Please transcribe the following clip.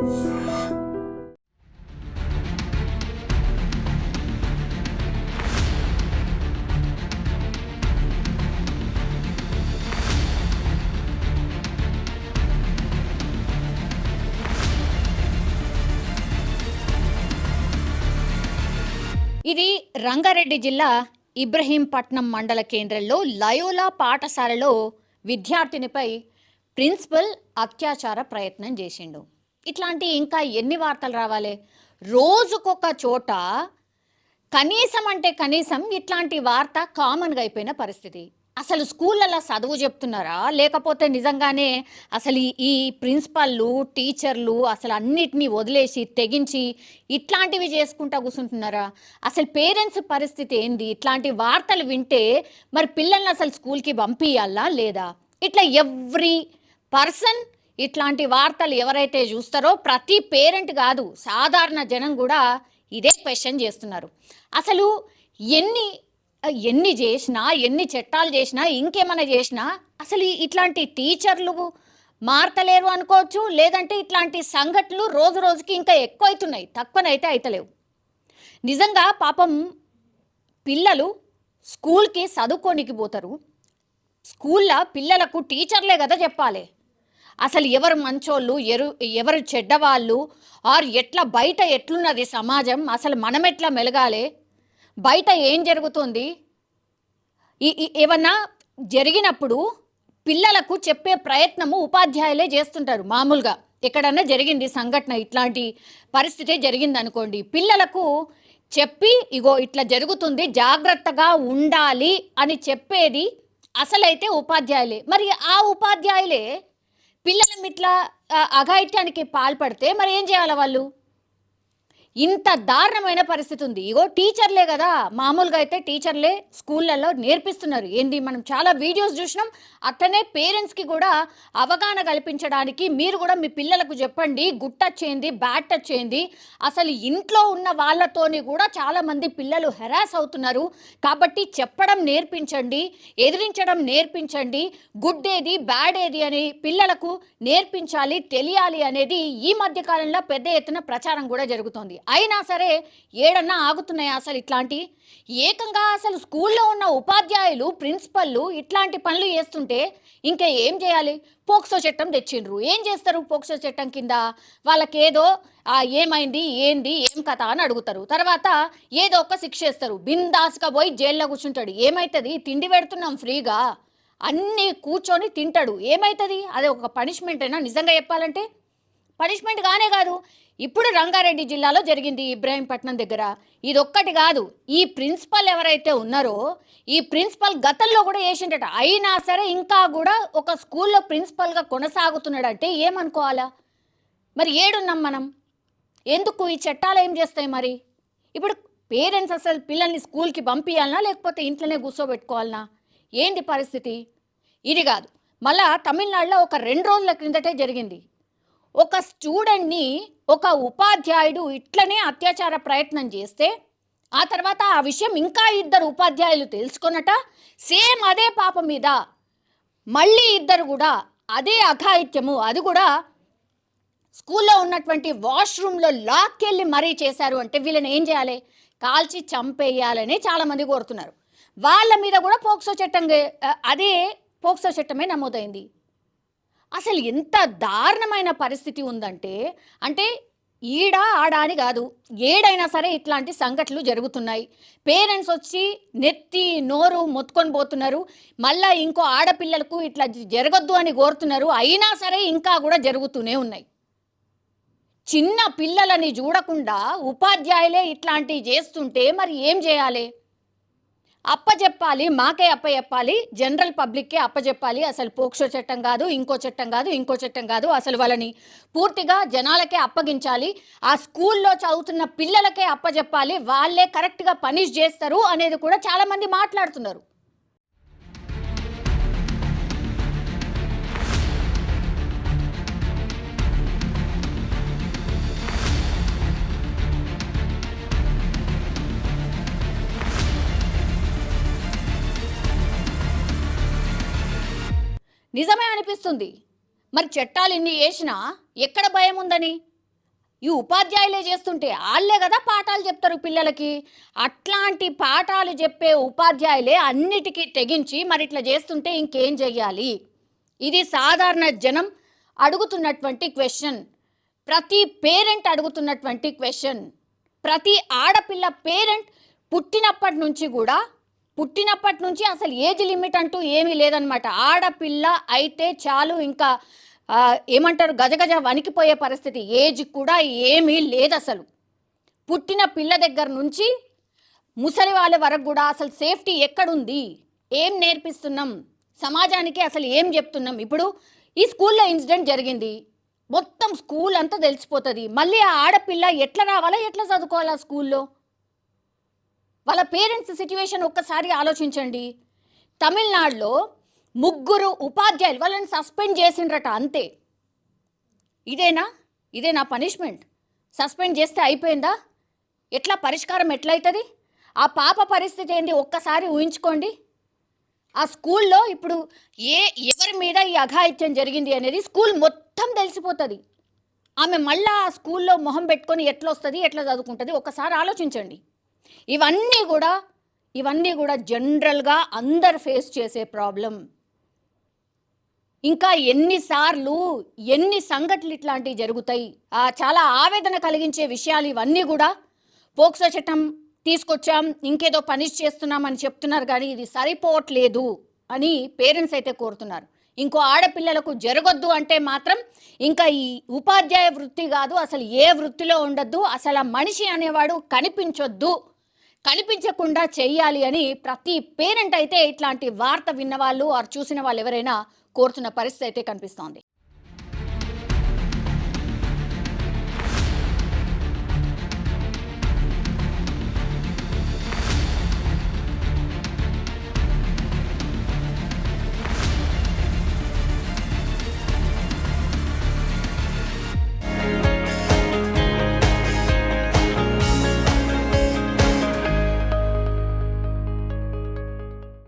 ఇది రంగారెడ్డి జిల్లా ఇబ్రహీంపట్నం మండల కేంద్రంలో లయోలా పాఠశాలలో విద్యార్థినిపై ప్రిన్సిపల్ అత్యాచార ప్రయత్నం చేసిండు. ఇట్లాంటి ఇంకా ఎన్ని వార్తలు రావాలి? రోజుకొక చోట కనీసం అంటే కనీసం ఇట్లాంటి వార్త కామన్గా అయిపోయిన పరిస్థితి. అసలు స్కూళ్ళల్లో చదువు చెప్తున్నారా, లేకపోతే నిజంగానే అసలు ఈ ప్రిన్సిపల్లు టీచర్లు అసలు అన్నిటినీ వదిలేసి తెగించి ఇట్లాంటివి చేసుకుంటా కూర్చుంటున్నారా? అసలు పేరెంట్స్ పరిస్థితి ఏంది? ఇట్లాంటి వార్తలు వింటే మరి పిల్లల్ని అసలు స్కూల్కి పంపించాలా లేదా? ఇట్లా ఎవ్రీ పర్సన్ ఇట్లాంటి వార్తలు ఎవరైతే చూస్తారో ప్రతి పేరెంట్ కాదు, సాధారణ జనం కూడా ఇదే క్వశ్చన్ చేస్తున్నారు. అసలు ఎన్ని చేసినా, ఎన్ని చట్టాలు చేసినా, ఇంకేమైనా చేసినా అసలు ఇట్లాంటి టీచర్లు మారతలేరు అనుకోవచ్చు. లేదంటే ఇట్లాంటి సంఘటనలు రోజు రోజుకి ఇంకా ఎక్కువ అవుతున్నాయి, తక్కువనైతే అవుతలేవు. నిజంగా పాపం పిల్లలు స్కూల్కి చదువుకోనికి పోతారు. స్కూల్లో పిల్లలకు టీచర్లే కదా చెప్పాలి అసలు ఎవరు మంచోళ్ళు, ఎవరు చెడ్డవాళ్ళు, ఆర్ ఎట్లా బయట ఎట్లున్నది సమాజం, అసలు మనం ఎట్లా మెలగాలి, బయట ఏం జరుగుతుంది, ఏమన్నా జరిగినప్పుడు పిల్లలకు చెప్పే ప్రయత్నము ఉపాధ్యాయులే చేస్తుంటారు. మామూలుగా ఎక్కడన్నా జరిగింది సంఘటన, ఇట్లాంటి పరిస్థితి జరిగింది అనుకోండి, పిల్లలకు చెప్పి ఇగో ఇట్లా జరుగుతుంది జాగ్రత్తగా ఉండాలి అని చెప్పేది అసలైతే ఉపాధ్యాయులే. మరి ఆ ఉపాధ్యాయులే పిల్లలు ఇట్లా అఘాయిత్యానికి పాల్పడితే మరి ఏం చేయాలి వాళ్ళు? ఇంత దారుణమైన పరిస్థితి ఉంది. ఇగో టీచర్లే కదా, మామూలుగా అయితే టీచర్లే స్కూళ్ళల్లో నేర్పిస్తున్నారు. ఏంది మనం చాలా వీడియోస్ చూసినాం. అట్లనే పేరెంట్స్కి కూడా అవగాహన కల్పించడానికి మీరు కూడా మీ పిల్లలకు చెప్పండి, గుడ్ టచ్ చేయండి, బ్యాడ్ టచ్ చేయండి. అసలు ఇంట్లో ఉన్న వాళ్ళతోని కూడా చాలామంది పిల్లలు హెరాస్ అవుతున్నారు. కాబట్టి చెప్పడం నేర్పించండి, ఎదిరించడం నేర్పించండి, గుడ్ ఏది బ్యాడ్ ఏది అని పిల్లలకు నేర్పించాలి, తెలియాలి అనేది ఈ మధ్యకాలంలో పెద్ద ఎత్తున ప్రచారం కూడా జరుగుతోంది. అయినా సరే ఏడన్నా ఆగుతున్నాయి అసలు ఇట్లాంటి? ఏకంగా అసలు స్కూల్లో ఉన్న ఉపాధ్యాయులు ప్రిన్సిపల్లు ఇట్లాంటి పనులు చేస్తుంటే ఇంకా ఏం చేయాలి? పోక్సో చట్టం తెచ్చిండ్రు. ఏం చేస్తారు పోక్సో చట్టం కింద? వాళ్ళకేదో ఏమైంది, ఏంది, ఏం కథ అని అడుగుతారు. తర్వాత ఏదో ఒక శిక్ష వేస్తారు. బిందాస్గా పోయి జైల్లో కూర్చుంటాడు. ఏమవుతుంది? తిండి పెడుతున్నాం ఫ్రీగా, అన్నీ కూర్చొని తింటాడు. ఏమవుతుంది? అదే ఒక పనిష్మెంట్ అయినా నిజంగా చెప్పాలంటే? పనిష్మెంట్ కానే కాదు. ఇప్పుడు రంగారెడ్డి జిల్లాలో జరిగింది ఇబ్రహీంపట్నం దగ్గర. ఇదొక్కటి కాదు, ఈ ప్రిన్సిపల్ ఎవరైతే ఉన్నారో ఈ ప్రిన్సిపల్ గతంలో కూడా వేసిండట. అయినా సరే ఇంకా కూడా ఒక స్కూల్లో ప్రిన్సిపల్గా కొనసాగుతున్నాడంటే ఏమనుకోవాలా? మరి ఏడున్నాం మనం? ఎందుకు ఈ చట్టాలు ఏం చేస్తాయి మరి? ఇప్పుడు పేరెంట్స్ అసలు పిల్లల్ని స్కూల్కి పంపించాలనా లేకపోతే ఇంట్లోనే కూర్చోబెట్టుకోవాలనా? ఏంటి పరిస్థితి? ఇది కాదు, మళ్ళా తమిళనాడులో ఒక 2 రోజుల క్రిందటే జరిగింది. ఒక స్టూడెంట్ని ఒక ఉపాధ్యాయుడు ఇట్లనే అత్యాచార ప్రయత్నం చేస్తే ఆ తర్వాత ఆ విషయం ఇంకా 2 ఉపాధ్యాయులు తెలుసుకొనట, సేమ్ అదే పాప మీద మళ్ళీ 2 కూడా అదే అఘాయిత్యము, అది కూడా స్కూల్లో ఉన్నటువంటి వాష్రూమ్లో లాక్కెళ్ళి మరీ చేశారు అంటే వీళ్ళని ఏం చేయాలి? కాల్చి చంపేయాలని చాలామంది కోరుతున్నారు. వాళ్ళ మీద కూడా పోక్సో చట్టం, అదే పోక్సో చట్టమే నమోదైంది. అసలు ఎంత దారుణమైన పరిస్థితి ఉందంటే, అంటే ఈడ ఆడ అని కాదు, ఏడైనా సరే ఇట్లాంటి సంఘటనలు జరుగుతున్నాయి. పేరెంట్స్ వచ్చి నెత్తి నోరు మొత్తుకొని పోతున్నారు. మళ్ళీ ఇంకో ఆడపిల్లలకు ఇట్లా జరగద్దు అని కోరుతున్నారు. అయినా సరే ఇంకా కూడా జరుగుతూనే ఉన్నాయి. చిన్న పిల్లలని చూడకుండా ఉపాధ్యాయులే ఇట్లాంటివి చేస్తుంటే మరి ఏం చేయాలి? అప్పచెప్పాలి, మాకే అప్పచెప్పాలి, జనరల్ పబ్లిక్కే అప్పచెప్పాలి. అసలు పోక్సో చట్టం కాదు, ఇంకో చట్టం కాదు, ఇంకో చట్టం కాదు, అసలు వాళ్ళని పూర్తిగా జనాలకే అప్పగించాలి. ఆ స్కూల్లో చదువుతున్న పిల్లలకే అప్పచెప్పాలి, వాళ్ళే కరెక్ట్గా పనిష్ చేస్తారు అనేది కూడా చాలామంది మాట్లాడుతున్నారు. నిజమే అనిపిస్తుంది. మరి చట్టాలు ఇన్ని చేసినా ఎక్కడ భయం ఉందని? ఈ ఉపాధ్యాయులే చేస్తుంటే వాళ్ళే కదా పాఠాలు చెప్తారు పిల్లలకి. అట్లాంటి పాఠాలు చెప్పే ఉపాధ్యాయులే అన్నిటికీ తెగించి మరి ఇట్లా చేస్తుంటే ఇంకేం చెయ్యాలి? ఇది సాధారణ జనం అడుగుతున్నటువంటి క్వశ్చన్. ప్రతి పేరెంట్ అడుగుతున్నటువంటి క్వశ్చన్. ప్రతి ఆడపిల్ల పేరెంట్ పుట్టినప్పటి నుంచి అసలు ఏజ్ లిమిట్ అంటూ ఏమీ లేదనమాట. ఆడపిల్ల అయితే చాలు, ఇంకా ఏమంటారు, గజగజ వణికిపోయే పరిస్థితి. ఏజ్ కూడా ఏమీ లేదు అసలు. పుట్టిన పిల్ల దగ్గర నుంచి ముసలి వాళ్ళ వరకు కూడా అసలు సేఫ్టీ ఎక్కడుంది, ఏం నేర్పిస్తున్నాం సమాజానికి, అసలు ఏం చెప్తున్నాం? ఇప్పుడు ఈ స్కూల్లో ఇన్సిడెంట్ జరిగింది, మొత్తం స్కూల్ అంతా తెలిసిపోతుంది. మళ్ళీ ఆ ఆడపిల్ల ఎట్లా రావాలా, ఎట్లా చదువుకోవాలా స్కూల్లో? వాళ్ళ పేరెంట్స్ సిచ్యువేషన్ ఒక్కసారి ఆలోచించండి. తమిళనాడులో 3 ఉపాధ్యాయులు వాళ్ళని సస్పెండ్ చేసిండ్రట, అంతే. ఇదేనా పనిష్మెంట్? సస్పెండ్ చేస్తే అయిపోయిందా? ఎట్లా పరిష్కారం ఎట్లయితుంది? ఆ పాప పరిస్థితి ఏంది ఒక్కసారి ఊహించుకోండి. ఆ స్కూల్లో ఇప్పుడు ఎవరి మీద ఈ అఘాయిత్యం జరిగింది అనేది స్కూల్ మొత్తం తెలిసిపోతుంది. ఆమె మళ్ళా ఆ స్కూల్లో మొహం పెట్టుకొని ఎట్లా వస్తుంది, ఎట్లా చదువుకుంటుంది? ఒక్కసారి ఆలోచించండి. ఇవన్నీ కూడా జనరల్గా అందరు ఫేస్ చేసే ప్రాబ్లం. ఇంకా ఎన్ని సంఘటనలు ఇట్లాంటివి జరుగుతాయి. చాలా ఆవేదన కలిగించే విషయాలు ఇవన్నీ కూడా. పోక్సో చట్టం తీసుకొచ్చాం, ఇంకేదో పనిష్ చేస్తున్నామని చెప్తున్నారు, కానీ ఇది సరిపోవట్లేదు అని పేరెంట్స్ అయితే కోరుతున్నారు. ఇంకో ఆడపిల్లలకు జరగొద్దు అంటే మాత్రం ఇంకా ఈ ఉపాధ్యాయ వృత్తి కాదు, అసలు ఏ వృత్తిలో ఉండొద్దు, అసలు ఆ మనిషి అనేవాడు కనిపించకుండా చెయ్యాలి అని ప్రతి పేరెంట్ అయితే ఇట్లాంటి వార్త విన్నవాళ్ళు ఆర్ చూసిన వాళ్ళు ఎవరైనా కోరుతున్న పరిస్థితి అయితే కనిపిస్తోంది.